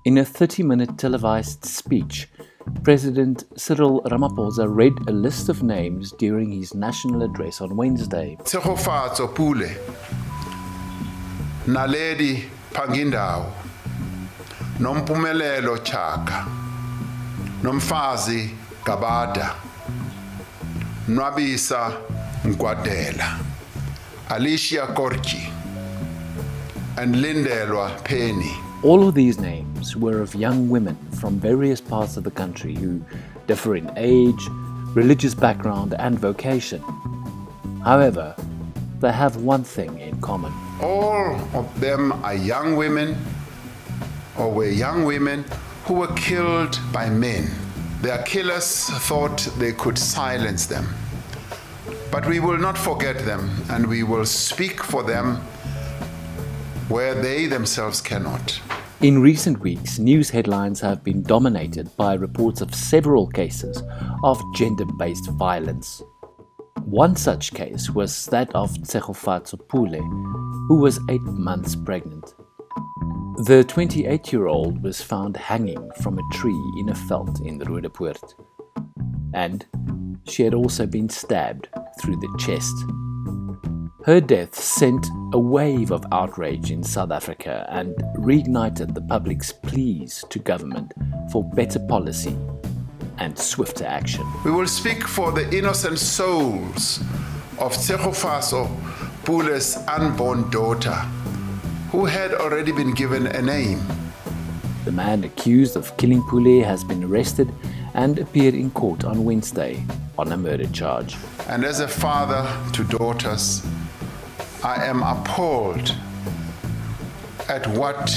In a 30-minute televised speech, President Cyril Ramaphosa read a list of names during his national address on Wednesday. Tshegofatso Pule, Naledi Phangindawo, Nompumelelo Tshaka, Nomfazi Gabada, Nwabisa Mgwandela, Kortjie, and Lindelwa, Peni. All of these names were of young women from various parts of the country who differ in age, religious background, and vocation. However, they have one thing in common. All of them are young women, or were young women, who were killed by men. Their killers thought they could silence them. But we will not forget them, and we will speak for them where they themselves cannot. In recent weeks, news headlines have been dominated by reports of several cases of gender-based violence. One such case was that of Tshegofatso Pule, who was 8 months pregnant. The 28-year-old was found hanging from a tree in a veld in the Roodepoort, and she had also been stabbed through the chest. Her death sent a wave of outrage in South Africa and reignited the public's pleas to government for better policy and swifter action. We will speak for the innocent souls of Tshegofatso Pule's unborn daughter, who had already been given a name. The man accused of killing Pule has been arrested and appeared in court on Wednesday on a murder charge. And as a father to daughters, I am appalled at what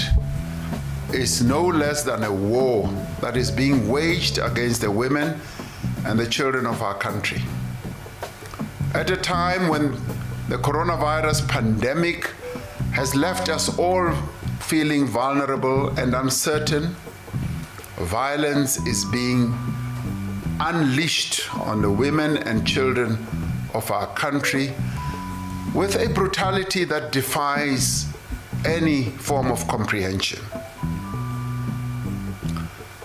is no less than a war that is being waged against the women and the children of our country. At a time when the coronavirus pandemic has left us all feeling vulnerable and uncertain, violence is being unleashed on the women and children of our country with a brutality that defies any form of comprehension.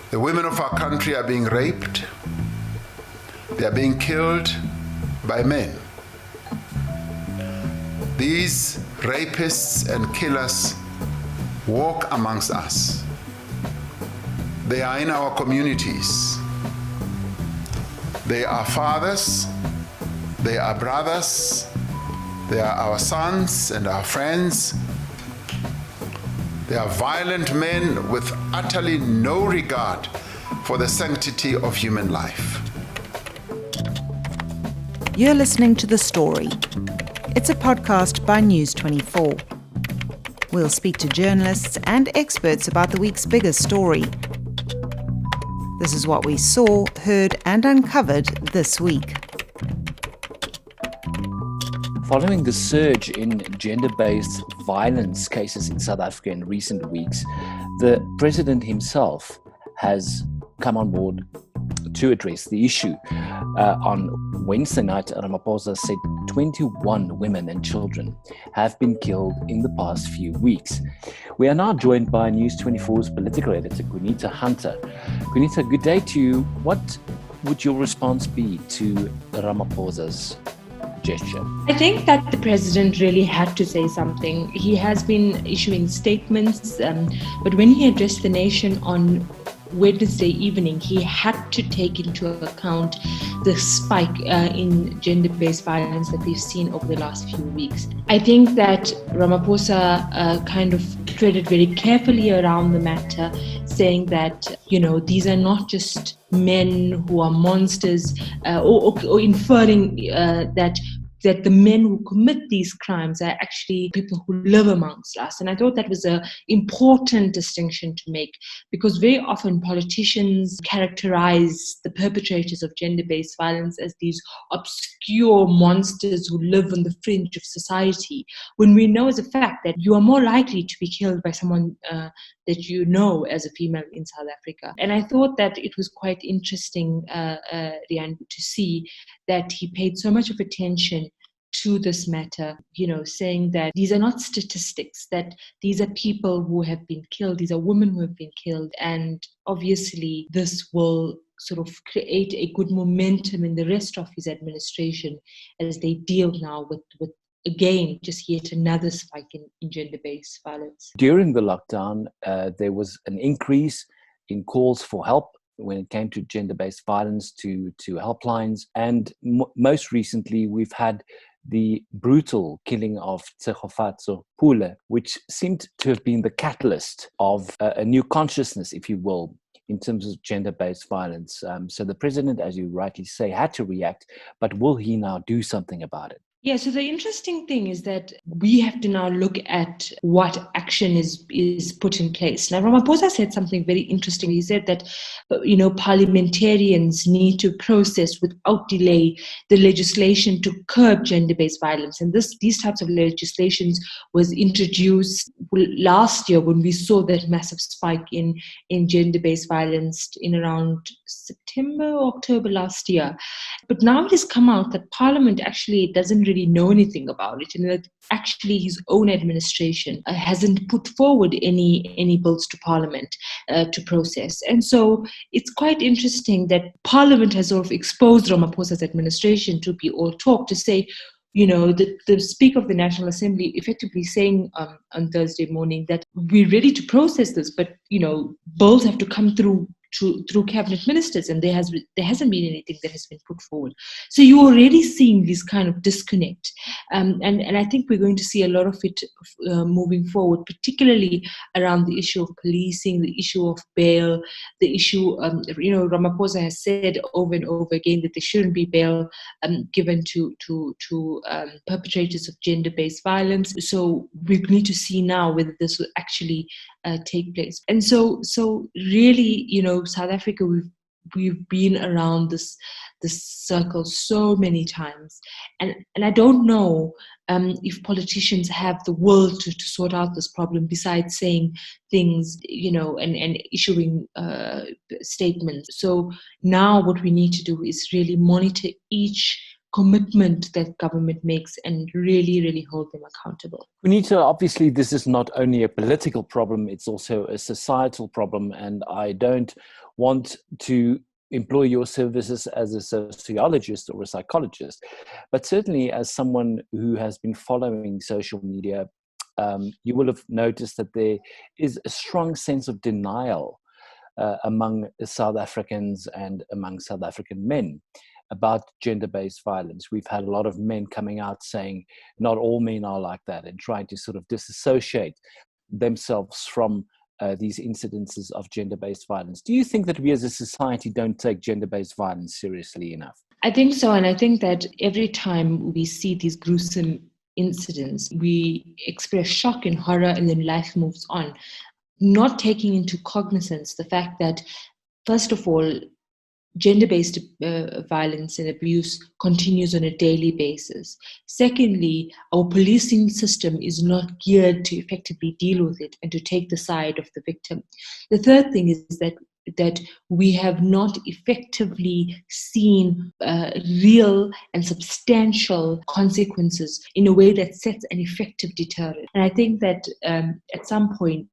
The women of our country are being raped. They are being killed by men. These rapists and killers walk amongst us. They are in our communities. They are fathers, they are brothers, they are our sons and our friends. They are violent men with utterly no regard for the sanctity of human life. You're listening to The Story. It's a podcast by News 24. We'll speak to journalists and experts about the week's biggest story. This is what we saw, heard, and uncovered this week. Following the surge in gender-based violence cases in South Africa in recent weeks, the president himself has come on board to address the issue. On Wednesday night, Ramaphosa said 21 women and children have been killed in the past few weeks. We are now joined by News 24's political editor, Kunita Hunter. Kunita, good day to you. What would your response be to Ramaphosa's gesture? I think that the president really had to say something. He has been issuing statements, but when he addressed the nation on Wednesday evening, he had to take into account the spike in gender-based violence that we've seen over the last few weeks. I think that Ramaphosa kind of treaded very carefully around the matter, saying that, these are not just men who are monsters, or inferring that the men who commit these crimes are actually people who live amongst us. And I thought that was an important distinction to make, because very often politicians characterize the perpetrators of gender-based violence as these obscure monsters who live on the fringe of society, when we know as a fact that you are more likely to be killed by someone that you know as a female in South Africa. And I thought that it was quite interesting, Rian, to see that he paid so much of attention to this matter, saying that these are not statistics, that these are people who have been killed, these are women who have been killed, and obviously this will sort of create a good momentum in the rest of his administration as they deal now with again, just yet another spike in gender-based violence. During the lockdown, there was an increase in calls for help when it came to gender-based violence, to helplines. And most recently, we've had the brutal killing of Tshegofatso Pule, which seemed to have been the catalyst of a new consciousness, if you will, in terms of gender-based violence. So the president, as you rightly say, had to react, but will he now do something about it? Yeah, so the interesting thing is that we have to now look at what action is put in place. Now, Ramaphosa said something very interesting. He said that, parliamentarians need to process without delay the legislation to curb gender-based violence. And these types of legislations was introduced last year when we saw that massive spike in gender-based violence in around September or October last year. But now it has come out that Parliament actually doesn't really know anything about it, and that actually his own administration hasn't put forward any bills to Parliament to process. And so it's quite interesting that Parliament has sort of exposed Ramaphosa's administration to be all talk, to say, the Speaker of the National Assembly effectively saying on Thursday morning that we're ready to process this, but, bills have to come through cabinet ministers, and there hasn't been anything that has been put forward. So you're already seeing this kind of disconnect, and I think we're going to see a lot of it moving forward, particularly around the issue of policing, the issue of bail, the issue. Ramaphosa has said over and over again that there shouldn't be bail given to perpetrators of gender-based violence. So we need to see now whether this will actually take place. And so really, South Africa, we've been around this circle so many times, and I don't know if politicians have the will to sort out this problem besides saying things, and issuing statements. So now what we need to do is really monitor each commitment that government makes and really, really hold them accountable. Punita, obviously this is not only a political problem, it's also a societal problem, and I don't want to employ your services as a sociologist or a psychologist, but certainly as someone who has been following social media, you will have noticed that there is a strong sense of denial among South Africans and among South African men about gender-based violence. We've had a lot of men coming out saying not all men are like that, and trying to sort of disassociate themselves from these incidences of gender-based violence. Do you think that we as a society don't take gender-based violence seriously enough? I think so, and I think that every time we see these gruesome incidents, we express shock and horror, and then life moves on, not taking into cognizance the fact that, first of all, gender-based violence and abuse continues on a daily basis. Secondly, our policing system is not geared to effectively deal with it and to take the side of the victim. The third thing is that we have not effectively seen real and substantial consequences in a way that sets an effective deterrent. And I think that at some point,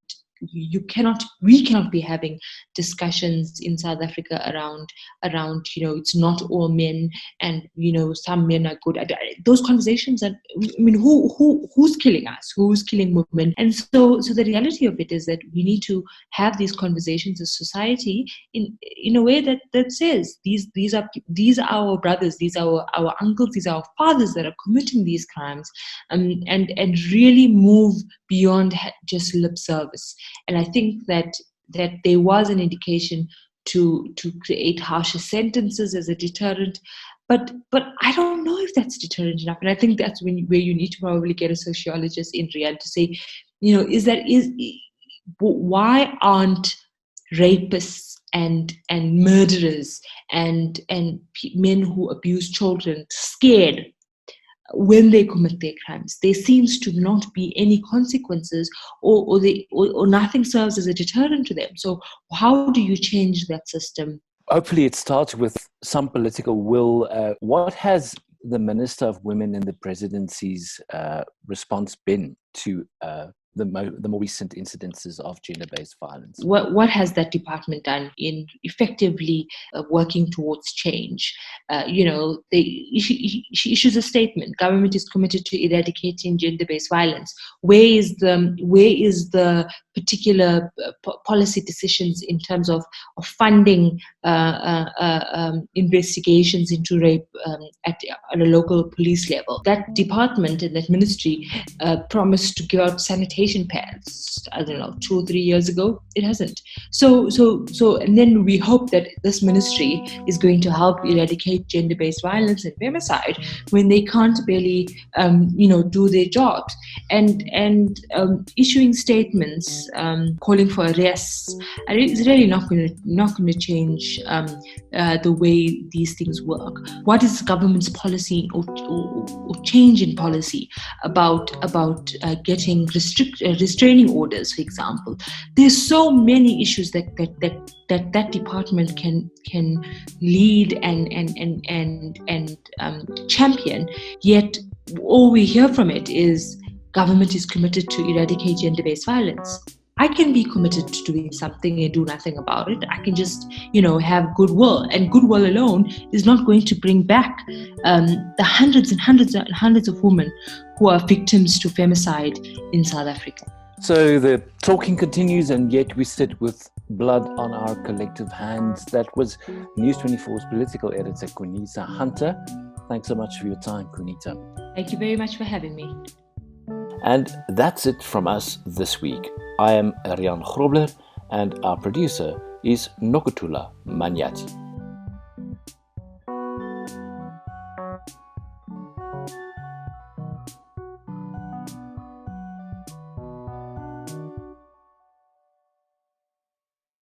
we cannot be having discussions in South Africa around it's not all men, and some men are good. Those conversations are, who's killing us, who's killing women? And so the reality of it is that we need to have these conversations as society in a way that says these are our brothers, these are our uncles, these are our fathers that are committing these crimes, and really move beyond just lip service. And I think that there was an indication to create harsher sentences as a deterrent, but I don't know if that's deterrent enough. And I think that's where you need to probably get a sociologist in Riyadh to say, why aren't rapists and murderers and men who abuse children scared when they commit their crimes? There seems to not be any consequences, or nothing serves as a deterrent to them. So how do you change that system? Hopefully it starts with some political will. What has the Minister of Women in the Presidency's response been to the more recent incidences of gender-based violence? What has that department done in effectively working towards change? She issues a statement. Government is committed to eradicating gender-based violence. Where is the particular policy decisions in terms of funding investigations into rape at a local police level? That department and that ministry promised to give out sanitation pads, I don't know, 2 or 3 years ago. It hasn't. So, and then we hope that this ministry is going to help eradicate gender-based violence and femicide when they can't barely, do their jobs. And issuing statements calling for arrests is really not going to change the way these things work. What is government's policy or change in policy about getting restraining orders, for example? There's so many issues that department can lead and champion. Yet all we hear from it is government is committed to eradicate gender-based violence. I can be committed to doing something and do nothing about it. I can just, have goodwill, and goodwill alone is not going to bring back the hundreds and hundreds and hundreds of women who are victims to femicide in South Africa. So the talking continues, and yet we sit with blood on our collective hands. That was News 24's political editor, Kunita Hunter. Thanks so much for your time, Kunita. Thank you very much for having me. And that's it from us this week. I am Rian Grobler, and our producer is Nokutula Manyati.